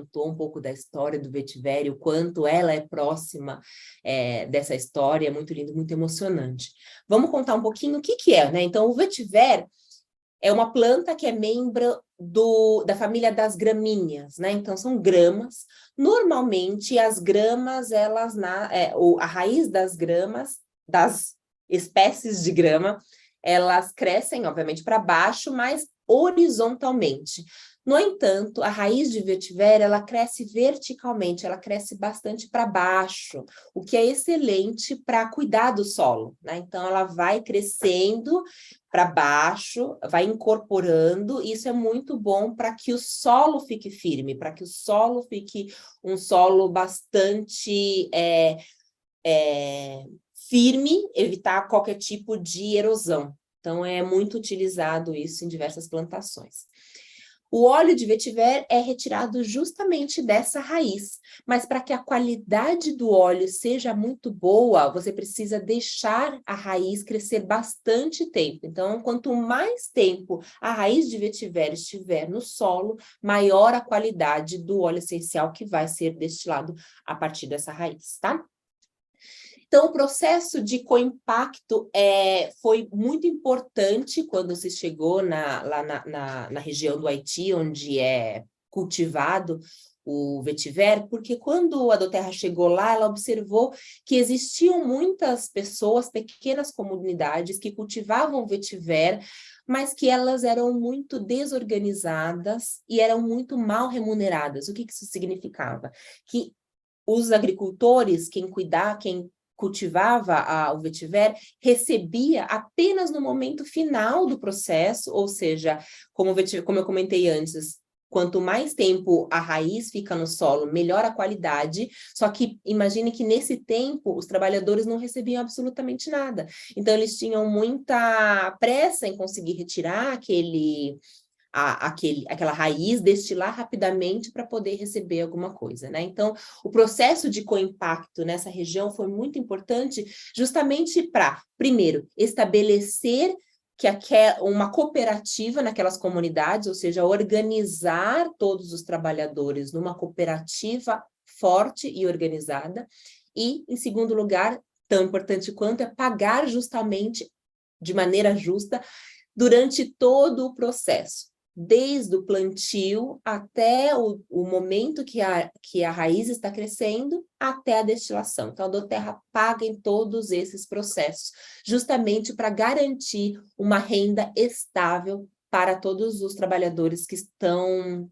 contou um pouco da história do vetiver, o quanto ela é próxima dessa história, é muito lindo, muito emocionante. Vamos contar um pouquinho o que que é, né? Então, o vetiver é uma planta que é membro da família das gramíneas, né? Então, são gramas. Normalmente, as gramas, a raiz das gramas, das espécies de grama, elas crescem, obviamente, para baixo, mas horizontalmente. No entanto, a raiz de vetiver, ela cresce verticalmente, ela cresce bastante para baixo, o que é excelente para cuidar do solo, né? Então, ela vai crescendo para baixo, vai incorporando, e isso é muito bom para que o solo fique firme, para que o solo fique um solo bastante firme, evitar qualquer tipo de erosão. Então, é muito utilizado isso em diversas plantações. O óleo de vetiver é retirado justamente dessa raiz, mas para que a qualidade do óleo seja muito boa, você precisa deixar a raiz crescer bastante tempo. Então, quanto mais tempo a raiz de vetiver estiver no solo, maior a qualidade do óleo essencial que vai ser destilado a partir dessa raiz, tá? Então, o processo de coimpacto foi muito importante quando se chegou lá na região do Haiti, onde é cultivado o vetiver, porque quando a Doterra chegou lá, ela observou que existiam muitas pessoas, pequenas comunidades, que cultivavam vetiver, mas que elas eram muito desorganizadas e eram muito mal remuneradas. O que isso significava? Que os agricultores, quem cultivava o vetiver, recebia apenas no momento final do processo, ou seja, como eu comentei antes, quanto mais tempo a raiz fica no solo, melhor a qualidade, só que imagine que nesse tempo os trabalhadores não recebiam absolutamente nada. Então, eles tinham muita pressa em conseguir retirar aquela raiz, destilar rapidamente para poder receber alguma coisa, né? Então, o processo de coimpacto nessa região foi muito importante justamente para, primeiro, estabelecer uma cooperativa naquelas comunidades, ou seja, organizar todos os trabalhadores numa cooperativa forte e organizada, e, em segundo lugar, tão importante quanto, é pagar justamente, de maneira justa, durante todo o processo, desde o plantio até o momento que a raiz está crescendo, até a destilação. Então, a Doterra paga em todos esses processos, justamente para garantir uma renda estável para todos os trabalhadores que estão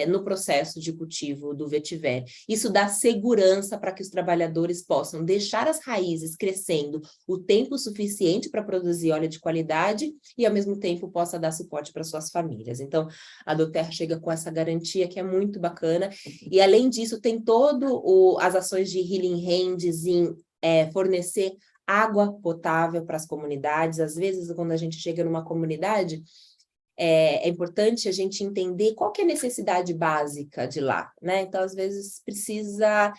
no processo de cultivo do vetiver. Isso dá segurança para que os trabalhadores possam deixar as raízes crescendo o tempo suficiente para produzir óleo de qualidade e, ao mesmo tempo, possa dar suporte para suas famílias. Então, a Doterra chega com essa garantia que é muito bacana. E, além disso, tem as ações de Healing Hands em fornecer água potável para as comunidades. Às vezes, quando a gente chega numa comunidade, é importante a gente entender qual que é a necessidade básica de lá, né? Então, às vezes, precisa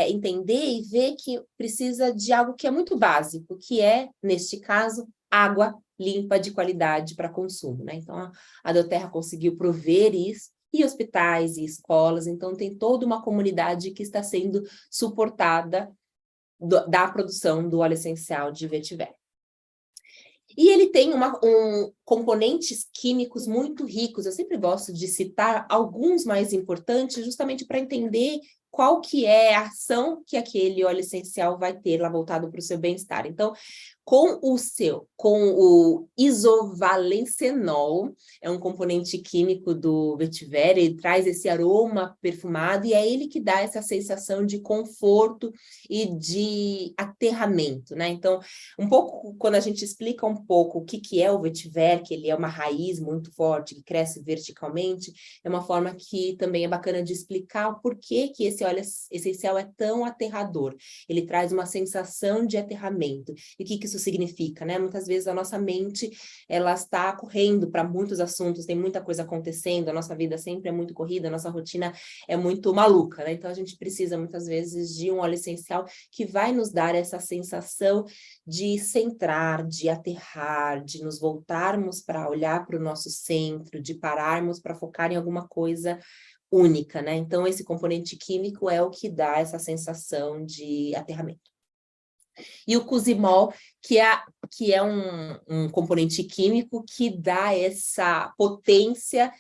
entender e ver que precisa de algo que é muito básico, que é, neste caso, água limpa de qualidade para consumo, né? Então, a Doterra conseguiu prover isso, e hospitais e escolas, então tem toda uma comunidade que está sendo suportada da produção do óleo essencial de vetiver. E ele tem componentes químicos muito ricos. Eu sempre gosto de citar alguns mais importantes, justamente para entender qual que é a ação que aquele óleo essencial vai ter lá voltado para o seu bem-estar. Então, com o isovalencenol, é um componente químico do vetiver, ele traz esse aroma perfumado e é ele que dá essa sensação de conforto e de aterramento, né? Então, quando a gente explica um pouco o que é o vetiver, que ele é uma raiz muito forte, que cresce verticalmente, é uma forma que também é bacana de explicar o porquê que esse óleo essencial é tão aterrador. Ele traz uma sensação de aterramento. E o que isso significa, né? Muitas vezes a nossa mente, ela está correndo para muitos assuntos, tem muita coisa acontecendo, a nossa vida sempre é muito corrida, a nossa rotina é muito maluca, né? Então, a gente precisa, muitas vezes, de um óleo essencial que vai nos dar essa sensação de centrar, de aterrar, de nos voltarmos para olhar para o nosso centro, de pararmos para focar em alguma coisa única, né? Então, esse componente químico é o que dá essa sensação de aterramento. E o Cusimol, que é um componente químico que dá essa potência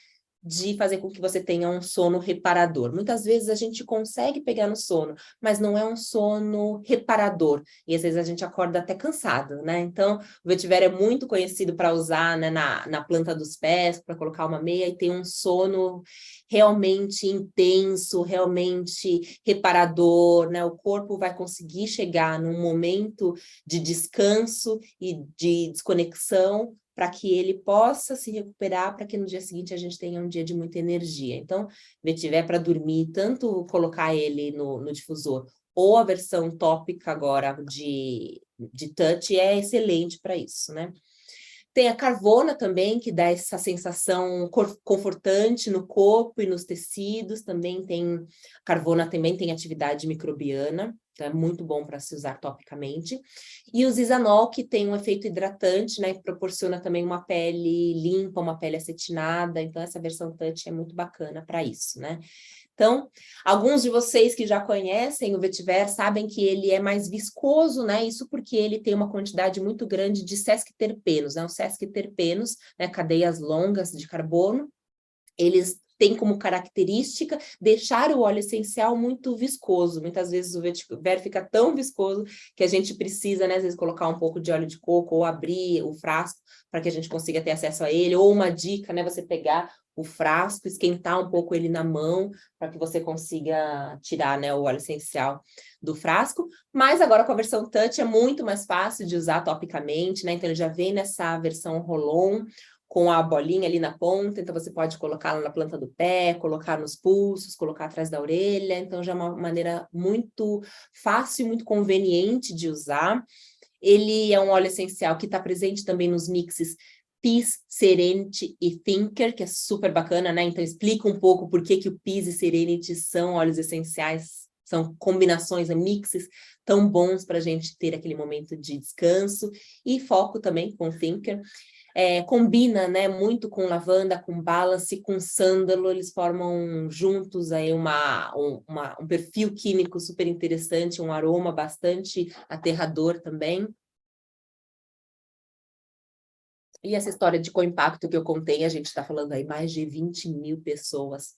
de fazer com que você tenha um sono reparador. Muitas vezes a gente consegue pegar no sono, mas não é um sono reparador. E às vezes a gente acorda até cansado, né? Então, o vetiver é muito conhecido para usar, né, na planta dos pés, para colocar uma meia e ter um sono realmente intenso, realmente reparador, né? O corpo vai conseguir chegar num momento de descanso e de desconexão para que ele possa se recuperar, para que no dia seguinte a gente tenha um dia de muita energia. Então, vetiver para dormir, tanto colocar ele no difusor, ou a versão tópica agora de touch é excelente para isso, né? Tem a carvona também, que dá essa sensação confortante no corpo e nos tecidos. Também tem, carvona também tem atividade microbiana, então é muito bom para se usar topicamente. E o Zizanol, que tem um efeito hidratante, né, que proporciona também uma pele limpa, uma pele acetinada. Então essa versão touch é muito bacana para isso, né? Então, alguns de vocês que já conhecem o vetiver sabem que ele é mais viscoso, né? Isso porque ele tem uma quantidade muito grande de sesquiterpenos, né? Os sesquiterpenos, né? Cadeias longas de carbono, eles têm como característica deixar o óleo essencial muito viscoso. Muitas vezes o vetiver fica tão viscoso que a gente precisa, né, às vezes, colocar um pouco de óleo de coco ou abrir o frasco para que a gente consiga ter acesso a ele. Ou uma dica, né, você pegar o frasco, esquentar um pouco ele na mão para que você consiga tirar, né, o óleo essencial do frasco. Mas agora com a versão touch é muito mais fácil de usar topicamente, né? Então ele já vem nessa versão roll-on, com a bolinha ali na ponta, então você pode colocar na planta do pé, colocar nos pulsos, colocar atrás da orelha, então já é uma maneira muito fácil e muito conveniente de usar. Ele é um óleo essencial que está presente também nos mixes Peace, Serenity e Thinker, que é super bacana, né? Então explica um pouco por que o Peace e Serenity são óleos essenciais, são combinações, mixes tão bons para a gente ter aquele momento de descanso, e foco também com o Thinker. Combina, né, muito com lavanda, com balance, com sândalo, eles formam juntos aí um perfil químico super interessante, um aroma bastante aterrador também. E essa história de co-impacto que eu contei, a gente está falando aí mais de 20 mil pessoas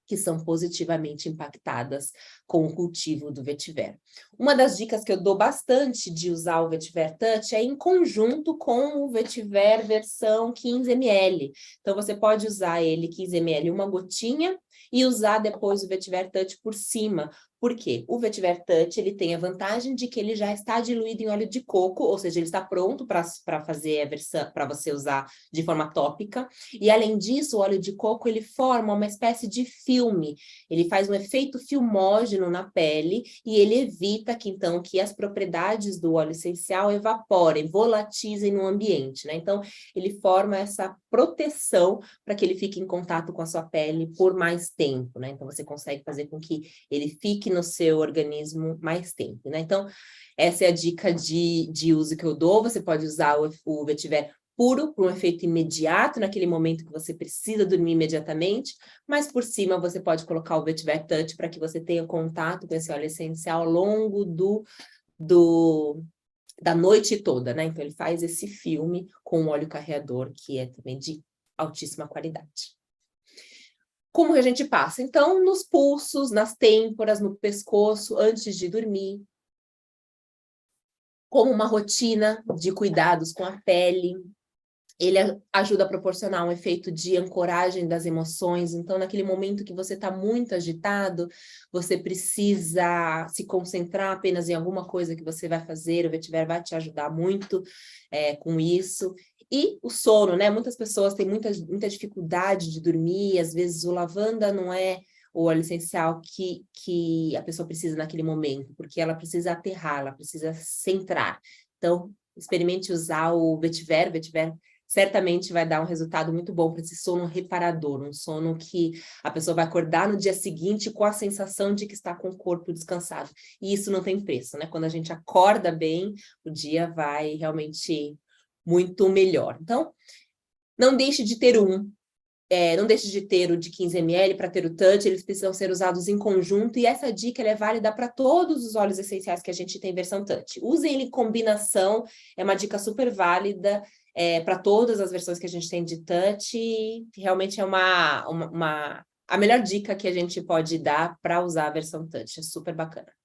que são positivamente impactadas com o cultivo do vetiver. Uma das dicas que eu dou bastante de usar o vetiver touch é em conjunto com o vetiver versão 15 ml. Então, você pode usar ele 15 ml, uma gotinha, e usar depois o vetiver touch por cima. Por quê? O vetiver touch, ele tem a vantagem de que ele já está diluído em óleo de coco, ou seja, ele está pronto para fazer a versão, para você usar de forma tópica. E além disso, o óleo de coco, ele forma uma espécie de filme. Ele faz um efeito filmógeno na pele e ele evita que, então, que as propriedades do óleo essencial evaporem, volatilizem no ambiente, né? Então, ele forma essa proteção para que ele fique em contato com a sua pele por mais tempo, né? Então, você consegue fazer com que ele fique no seu organismo mais tempo, né? Então, essa é a dica de uso que eu dou. Você pode usar o vetiver puro, para um efeito imediato, naquele momento que você precisa dormir imediatamente, mas por cima você pode colocar o vetiver touch para que você tenha contato com esse óleo essencial ao longo da noite toda, né? Então ele faz esse filme com um óleo carreador, que é também de altíssima qualidade. Como que a gente passa? Então, nos pulsos, nas têmporas, no pescoço, antes de dormir, como uma rotina de cuidados com a pele. Ele ajuda a proporcionar um efeito de ancoragem das emoções. Então, naquele momento que você está muito agitado, você precisa se concentrar apenas em alguma coisa que você vai fazer, o vetiver vai te ajudar muito com isso. E o sono, né? Muitas pessoas têm muita dificuldade de dormir, às vezes o lavanda não é o óleo essencial que a pessoa precisa naquele momento, porque ela precisa aterrar, ela precisa centrar. Então, experimente usar o vetiver certamente vai dar um resultado muito bom para esse sono reparador, um sono que a pessoa vai acordar no dia seguinte com a sensação de que está com o corpo descansado. E isso não tem preço, né? Quando a gente acorda bem, o dia vai realmente muito melhor. Então, não deixe de ter um. não deixe de ter o de 15 ml para ter o touch, eles precisam ser usados em conjunto, e essa dica ela é válida para todos os óleos essenciais que a gente tem versão touch. Usem ele em combinação, é uma dica super válida para todas as versões que a gente tem de touch, e realmente é a melhor dica que a gente pode dar para usar a versão touch, é super bacana.